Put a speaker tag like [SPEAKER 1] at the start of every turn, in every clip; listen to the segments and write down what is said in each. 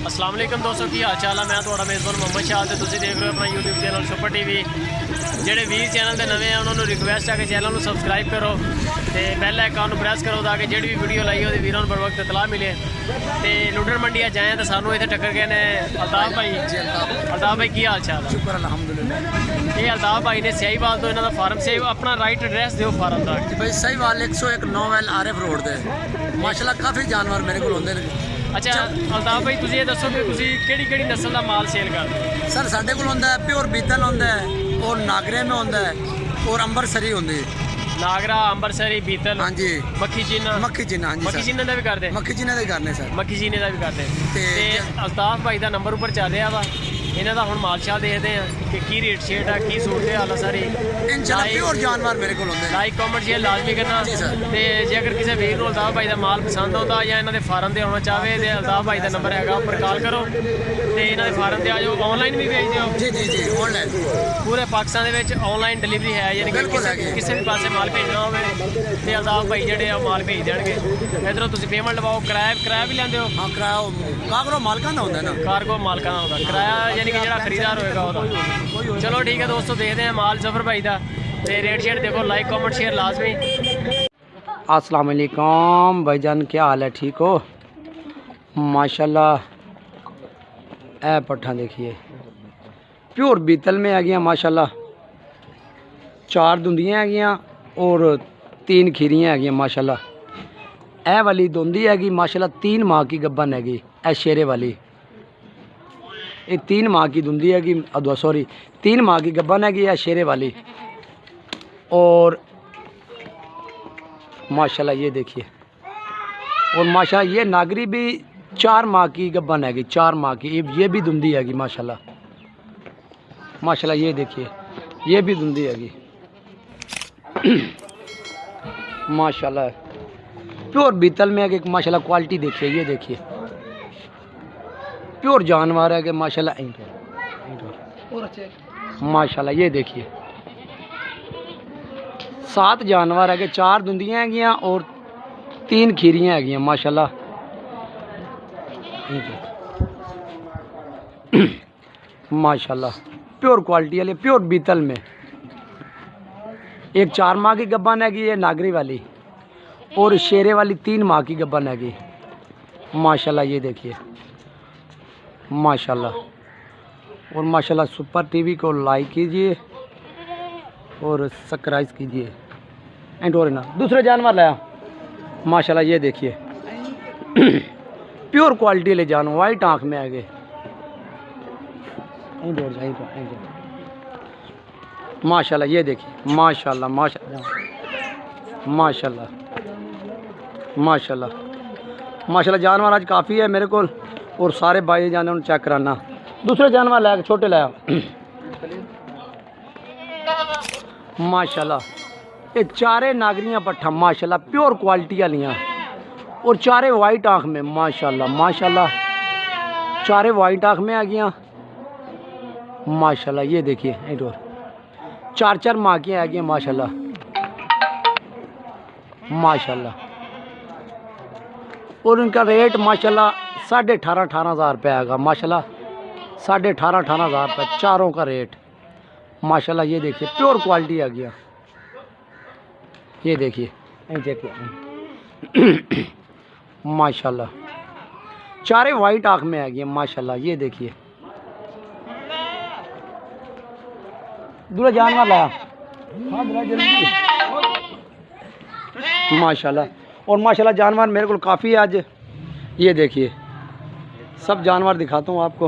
[SPEAKER 1] अस्सलाम वालेकुम दोस्तों की हाल चाल है। मैं थोड़ा मेज़बान मोहम्मद शाह ते तुसीं देख रहे हो अपना यूट्यूब चैनल सुपर टीवी। ਜਿਹੜੇ ਵੀਰ ਚੈਨਲ ਦੇ ਨਵੇਂ ਆ ਉਹਨਾਂ ਨੂੰ ਰਿਕੁਐਸਟ ਹੈ ਕਿ ਚੈਨਲ ਨੂੰ ਸਬਸਕ੍ਰਾਈਬ ਕਰੋ ਤੇ ਬੈਲ ਆਈਕਨ ਨੂੰ ਪ੍ਰੈਸ ਕਰੋ ਤਾਂ ਕਿ ਜਿਹੜੀ ਵੀ ਵੀਡੀਓ ਲਾਈ ਉਹਦੀ ਵੀਰਾਂ ਨੂੰ बर वक्त ਇਤਲਾਹ ਮਿਲੇ। ਤੇ ਲੁੱਡਰ ਮੰਡੀ ਆ ਜਾਏ ਤਾਂ ਸਾਨੂੰ ਇੱਥੇ ਟੱਕਰ ਗਏ ਨੇ ਅਲਤਾਫ ਭਾਈ। ਅਲਤਾਫ ਭਾਈ ਕੀ ਹਾਲ ਚਾਲ ਹੈ?
[SPEAKER 2] शुक्र अल्हम्दुलिल्लाह।
[SPEAKER 1] ਇਹ ਅਲਤਾਫ ਭਾਈ ਨੇ ਸਿਆਹੀਵਾਲ ਤੋਂ ਇਹਨਾਂ ਦਾ ਫਾਰਮ ਸੇ ਆਪਣਾ ਰਾਈਟ ਐਡਰੈਸ ਦਿਓ ਫਾਰਮ ਦਾ।
[SPEAKER 2] भाई सही वाल 101 9 आरएफ रोड दे माशाल्लाह काफ़ी जानवर मेरे को होंगे ने।
[SPEAKER 1] अच्छा अल्ताफ भाई तुझे ये दसो कि तुसी केड़ी नस्ल का माल सेल करते हो?
[SPEAKER 2] सर साढ़े को होंदा है प्योर बीतल होंदा है और नागरे में होंदा है और अंबरसरी होंदी है।
[SPEAKER 1] नागरा अंबरसरी बीतल
[SPEAKER 2] हाँ जी
[SPEAKER 1] मक्खी चीना
[SPEAKER 2] हाँ जी
[SPEAKER 1] मक्खी चीना का भी करते
[SPEAKER 2] मक्खी चीना का करने सर
[SPEAKER 1] मक्खी चीने का भी करते
[SPEAKER 2] ते
[SPEAKER 1] अल्ताफ भाई का नंबर उपर चल रहा वा इन्हों का हम मालशाल देखते हैं कि की रेट शेट है की सूरत हाल है सारी।
[SPEAKER 2] इंशाल्लाह प्योर जानवर मेरे को होंगे।
[SPEAKER 1] लाइक कॉमेंट शेयर लाजमी करना ते जे अगर किसी वीर को अल्ताफ भाई का माल पसंद आता या इन्होंने फार्म से आना चाहे तो अल्ताफ भाई का नंबर है उपर कॉल करो तो इन्होंने फार्म से आ जाओ। ऑनलाइन भी भेज दो
[SPEAKER 2] जी जी जी ऑनलाइन
[SPEAKER 1] पूरे पाकिस्तान के ऑनलाइन डिलीवरी है यानी कि किसी भी पासे माल भेजना हो तो अल्ताफ भाई जोड़े माल भेज देंगे। इधरों तुम पेमेंट लवाओ किराया भी लेंदे हो?
[SPEAKER 2] हाँ किराया कागरो मालका का होंदा है ना
[SPEAKER 1] कार्गो मालका का होता किराया यानी कि जो खरीदार होएगा वो। चलो ठीक है दोस्तों देखते हैं माल जफर भाई का तो रेट शेट देखो लाइक कमेंट शेयर लाजमी।
[SPEAKER 2] अस्सलाम वालेकुम भाईजान क्या हाल है ठीक हो? माशाल्लाह ए पट्ठा देखिए प्योर बीतल में आ गया माशाल्लाह। 4 दुंदियाँ आ गया और 3 खीरियाँ आ गई माशाल्लाह। ए वाली दुंदी हैगी माशाल्लाह 3 माह की गब्बन हैगी। ए शेरे वाली ये 3 माह की दुंदी हैगी सॉरी 3 माह की गब्बन हैगी है शेरे वाली। और माशाल्लाह ये देखिए और माशाल्लाह ये नागरी भी 4 माह की गब्बन हैगी 4 माह की ये भी दुंदी हैगी माशाल्लाह। माशाल्लाह ये देखिए ये भी दुंदी हैगी माशाल्लाह प्योर बीतल में है कि माशाल्लाह क्वालिटी देखिए ये देखिए प्योर जानवर है कि माशाल्लाह माशाल्लाह ये देखिए 7 जानवर है कि 4 दुंदियाँ हैगियाँ और 3 खीरियाँ हैगियाँ माशाल्लाह। माशाल्लाह प्योर क्वालिटी वाली प्योर बीतल में एक 4 माह की गब्बन हैगी ये नागरी वाली और शेरे वाली 3 माह की गब्बन हैगी माशाल्लाह। ये देखिए माशाल्लाह और माशाल्लाह सुपर टीवी को लाइक कीजिए और सब्सक्राइब कीजिए। एंड और ना दूसरे जानवर लाया माशाल्लाह ये देखिए प्योर क्वालिटी ले जानवर वाइट आँख में आ गए। माशाल्लाह ये देखिए माशाल्लाह माशाल्लाह माशाल्लाह माशाल्लाह माशाल्लाह जानवर आज काफ़ी है मेरे को और सारे भाई जाने उन्हें चेक कराना। दूसरे जानवर लाया छोटे लाया माशाल्लाह ये 4 नागरियाँ पट्ठा माशाल्लाह प्योर क्वालिटी वालियाँ और 4 वाइट आँख में माशाल्लाह माशाल्लाह 4 वाइट आँख में आ गया माशाल्लाह। ये देखिए 4 माह की आ गई माशाल्लाह माशाल्लाह। और उनका रेट माशाल्लाह 18,500 रुपये आएगा माशाल्लाह 18,500 रुपये चारों का रेट माशाल्लाह। ये देखिए प्योर क्वालिटी आ गया ये देखिए माशाल्लाह 4 वाइट आँख में आ गई माशाल्लाह। ये देखिए दूल्हा जानवर लाया माशाल्लाह और माशाल्लाह जानवर मेरे को काफ़ी है आज। ये देखिए सब जानवर दिखाता हूँ आपको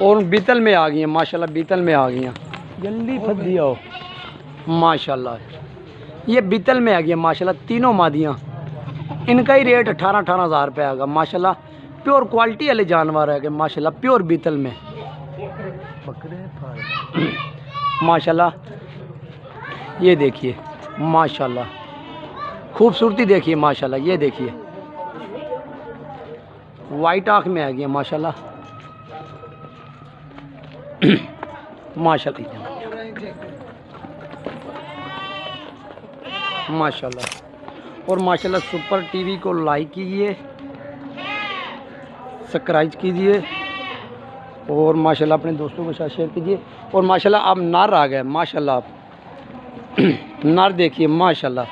[SPEAKER 2] और बीतल में आ गई हैं माशाल्लाह बीतल में आ गई हैं जल्दी फट दिया हो माशाल्लाह। ये बीतल में आ गई हैं माशाल्लाह तीनों मादियाँ इनका ही रेट 18,500 रुपये आएगा माशाल्लाह। प्योर क्वालिटी वाले जानवर है कि माशाल्लाह प्योर बीतल में माशाल्लाह। ये देखिए माशाल्लाह खूबसूरती देखिए माशाल्लाह। ये देखिए वाइट आँख में आ गई माशाल्लाह माशाल्लाह माशाल्लाह। और माशाल्लाह सुपर टीवी को लाइक कीजिए सब्सक्राइब कीजिए और माशाल्लाह अपने दोस्तों के साथ शेयर कीजिए। और माशाल्लाह अब नर आ गए माशाल्लाह, आप नर देखिए माशाल्लाह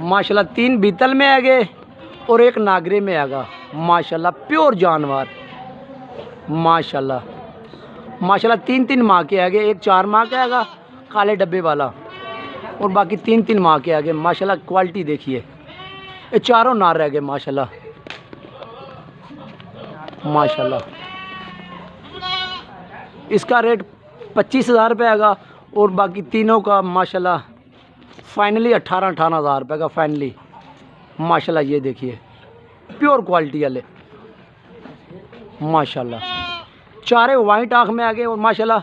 [SPEAKER 2] माशाल्लाह 3 बीतल में आ गए और 1 नागरे में आएगा माशाल्लाह, प्योर जानवर माशाल्लाह माशाल्लाह। 3 माह के आगे, 1 4 माह का आएगा काले डब्बे वाला और बाकी 3 माह के आगे माशाल्लाह। क्वालिटी देखिए, ये चारों नार रह गए माशाल्लाह माशाल्लाह। इसका रेट 25,000 रुपये आएगा और बाकी तीनों का माशाल्लाह फाइनली 18,000 रुपये का फाइनली माशाल्लाह। ये देखिए प्योर क्वालिटी वाले माशाल्लाह। चारे वाइट आँख में आ गए और माशाल्लाह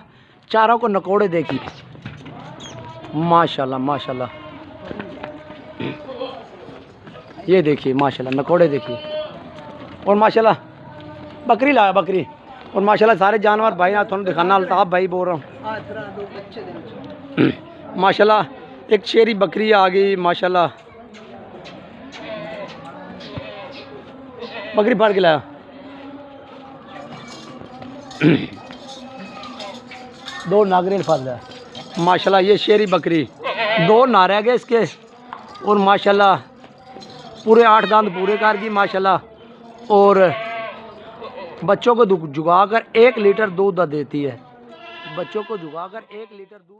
[SPEAKER 2] चारों को नकोड़े देखिए माशाल्लाह माशाल्लाह। ये देखिए माशाल्लाह नकोड़े देखिए और माशाल्लाह बकरी लाया बकरी और माशाल्लाह सारे जानवर भाई ना थोड़ा दिखाना, अल्ताफ भाई बोल रहा हूँ माशाल्लाह। एक शेरी बकरी आ गई माशाल्लाह, बकरी फाड़ के लाया 2 नागरेल फाड़ लिया माशाल्लाह। ये शेरी बकरी 2 नारे गए इसके और माशाल्लाह पूरे 8 दांत पूरे कर दी माशाल्लाह। और बच्चों को जुगाकर 1 लीटर दूध देती है, बच्चों को जुगाकर 1 लीटर दूध।